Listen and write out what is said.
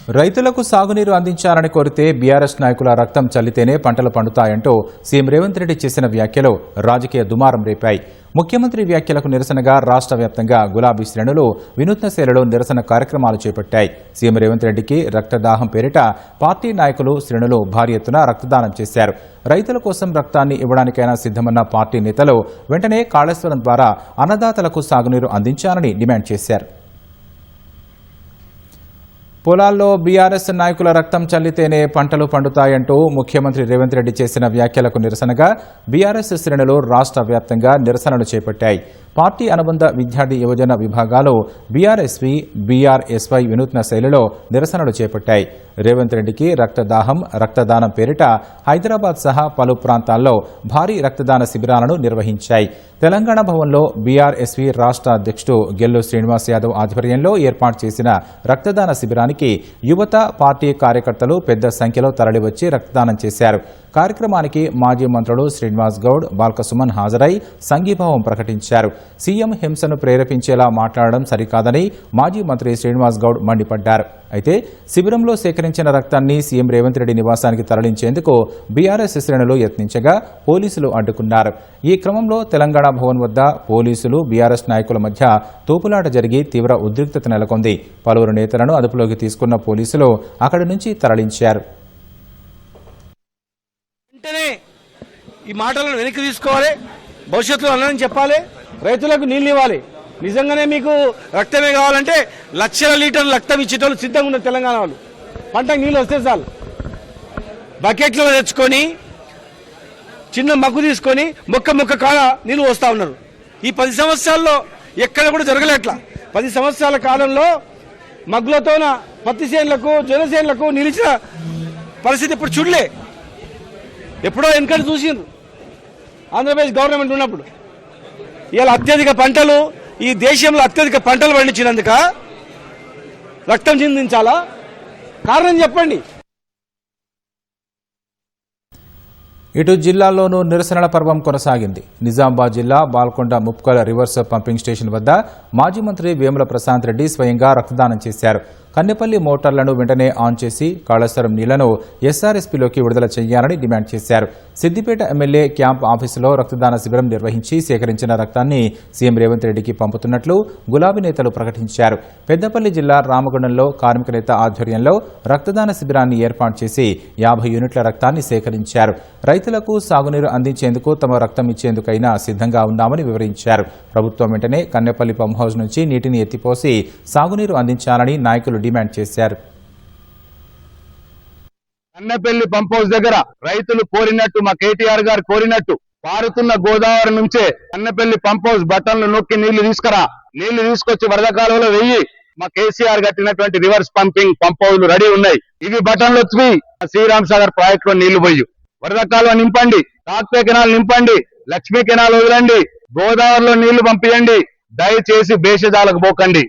రైతులకు సాగునీరు అందించాలని కోరితే బీఆర్ఎస్ నాయకుల రక్తం చల్లితేనే పంటలు పండుతాయంటూ సీఎం రేవంత్ రెడ్డి చేసిన వ్యాఖ్యలు రాజకీయ దుమారం రేపాయి. ముఖ్యమంత్రి వ్యాఖ్యలకు నిరసనగా రాష్ట్ర వ్యాప్తంగా గులాబీ శ్రేణులు వినూత్న శైలిలో నిరసన కార్యక్రమాలు చేపట్టాయి. సీఎం రేవంత్ రెడ్డికి రక్తదాహం పేరిట పార్టీ నాయకులు శ్రేణులు భారీ ఎత్తున రక్తదానం చేశారు. రైతుల కోసం రక్తాన్ని ఇవ్వడానికైనా సిద్దమన్న పార్టీ నేతలు వెంటనే కాళేశ్వరం ద్వారా అన్నదాతలకు సాగునీరు అందించాలని డిమాండ్ చేశారు. పొలాల్లో బీఆర్ఎస్ నాయకుల రక్తం చల్లితేనే పంటలు పండుతాయంటూ ముఖ్యమంత్రి రేవంత్ రెడ్డి చేసిన వ్యాఖ్యలకు నిరసనగా బీఆర్ఎస్ శ్రేణులు రాష్ట్ర వ్యాప్తంగా నిరసనలు చేపట్టాయి. పార్టీ అనుబంధ విద్యార్థి యువజన విభాగాలు బీఆర్ఎస్వి, బీఆర్ఎస్వై వినూత్న శైలిలో నిరసనలు చేపట్టాయి. రేవంత్ రెడ్డికి రక్తదానం పేరిట హైదరాబాద్ సహా పలు ప్రాంతాల్లో భారీ రక్తదాన శిబిరాలను నిర్వహించాయి. తెలంగాణ భవన్లో బీఆర్ఎస్వి రాష్ట్ర అధ్యక్షుడు గెల్లు శ్రీనివాస్ యాదవ్ ఆధ్వర్యంలో ఏర్పాటు చేసిన రక్తదాన శిబిరానికి యువత, పార్టీ కార్యకర్తలు పెద్ద సంఖ్యలో తరలివచ్చి రక్తదానం చేశారు. కార్యక్రమానికి మాజీ మంత్రులు శ్రీనివాస్ గౌడ్, బాల్కసుమన్ హాజరై సంఘీభావం ప్రకటించారు. సీఎం హింసను ప్రేరేపించేలా మాట్లాడడం సరికాదని మాజీ మంత్రి శ్రీనివాస్ గౌడ్ మండిపడ్డారు. అయితే శిబిరంలో సేకరించిన రక్తాన్ని సీఎం రేవంత్ రెడ్డి నివాసానికి తరలించేందుకు బీఆర్ఎస్ శ్రేణులు యత్నించగా పోలీసులు అడ్డుకున్నారు. ఈ క్రమంలో తెలంగాణ భవన్ వద్ద పోలీసులు, బీఆర్ఎస్ నాయకుల మధ్య తోపులాట జరిగి తీవ్ర ఉద్రిక్తత నెలకొంది. పలువురు నేతలను అదుపులోకి తీసుకున్న పోలీసులు అక్కడి నుంచి తరలించారు. ఈ మాటలను వెనక్కి తీసుకోవాలి, భవిష్యత్తులో అన్నని చెప్పాలి, రైతులకు నీళ్ళు ఇవ్వాలి. నిజంగానే మీకు రక్తమే కావాలంటే లక్షల లీటర్లు రక్తం ఇచ్చేటోళ్ళు సిద్ధంగా ఉన్నారు తెలంగాణ వాళ్ళు. పంటకు నీళ్ళు వస్తే చాలు బకెట్లో తెచ్చుకొని చిన్న మగ్గు తీసుకొని మొక్క కాడ నీళ్ళు వస్తూ ఉన్నారు. ఈ 10 సంవత్సరాల్లో ఎక్కడ కూడా జరగలేట్లా. 10 సంవత్సరాల కాలంలో మగ్గులతోన పత్తి చేనులకు, జనసేనులకు నిలిచిన పరిస్థితి ఇప్పుడు చూడలే. ఎప్పుడో వెనకటి చూసిండ్రు ఆంధ్రప్రదేశ్ గవర్నమెంట్ ఉన్నప్పుడు. ఇవాళ అత్యధిక పంటలు, ఈ దేశంలో అత్యధిక పంటలు పండించినందుక రక్తం చిందించాలా? కారణం చెప్పండి. ఇటు జిల్లాల్లోనూ నిరసనల పర్వం కొనసాగింది. నిజామాబాద్ జిల్లా Balkonda Mupkal reverse pumping station వద్ద మాజీ మంత్రి వేముల ప్రశాంత్ రెడ్డి స్వయంగా రక్తదానం చేశారు. కన్నెపల్లి మోటార్లను వెంటనే ఆన్ చేసి కాళేశ్వరం నీళ్లను ఎస్ఆర్ఎస్పీలోకి విడుదల చేయాలని డిమాండ్ చేశారు. సిద్దిపేట ఎమ్మెల్యే క్యాంప్ ఆఫీసులో రక్తదాన శిబిరం నిర్వహించి సేకరించిన రక్తాన్ని సీఎం రేవంత్ రెడ్డికి పంపుతున్నట్లు గులాబీ నేతలు ప్రకటించారు. పెద్దపల్లి జిల్లా రామగుండంలో కార్మిక నేత ఆధ్వర్యంలో రక్తదాన శిబిరాన్ని ఏర్పాటు చేసి 50 యూనిట్ల రక్తాన్ని సేకరించారు. రైతులకు సాగునీరు అందించేందుకు తమ రక్తం ఇచ్చేందుకైనా సిద్ధంగా ఉన్నామని వివరించారు. ప్రభుత్వం వెంటనే కన్నెపల్లి పంప్ హౌస్ నుంచి నీటిని ఎత్తిపోసి సాగునీరు అందించాలని నాయకులు డిమాండ్ చేశారు. కన్నెపల్లి పంప్ హౌస్ దగ్గర రైతులు కోరినట్టు, మా కేటీఆర్ గారు కోరినట్టు పారుతున్న గోదావరి నుంచే కన్నెపల్లి పంప్ హౌస్ బటన్లు నొక్కి నీళ్లు తీసుకురా, నీళ్లు తీసుకొచ్చి వరద కాలువలో వెయ్యి. మా కేసీఆర్ కట్టినటువంటి రివర్స్ పంపింగ్ పంప్ హౌస్లు రెడీ ఉన్నాయి. ఇవి బటన్లు వచ్చి శ్రీరామ్ సాగర్ ప్రాజెక్ట్ లో నీళ్లు పోయి వరద కాలువ నింపండి, తాత్పే కెనాల్ నింపండి, లక్ష్మీ కెనాల్ వదలండి, గోదావరిలో నీళ్లు పంపియండి. దయచేసి భేషజాలకు పోకండి.